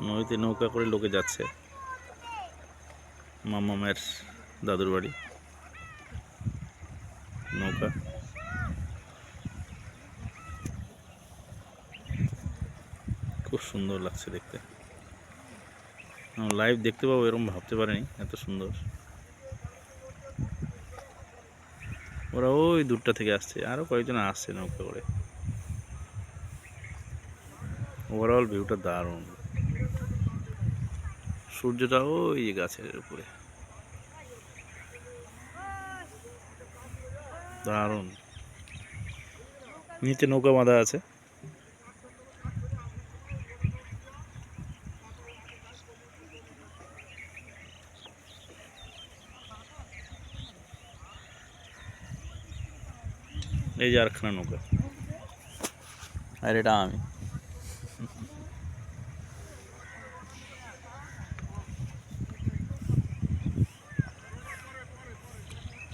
নদীতে নৌকা করে লোকে যাচ্ছে মামামের দাদুর বাড়ি। নৌকা খুব সুন্দর লাগছে দেখতে। লাইভ দেখতে পাবো এরকম ভাবতে পারিনি, এত সুন্দর। ওরা ওই দূরটা থেকে আসছে, আরো কয়েকজন আসছে নৌকা করে। ওভারঅল ভিউটা দারুণ। সূর্যটা ওই গাছের উপরে, দারুণ। নিচে নৌকা বাঁধা আছে। এই যে আরেকখানা নৌকা, আর এটা আমি।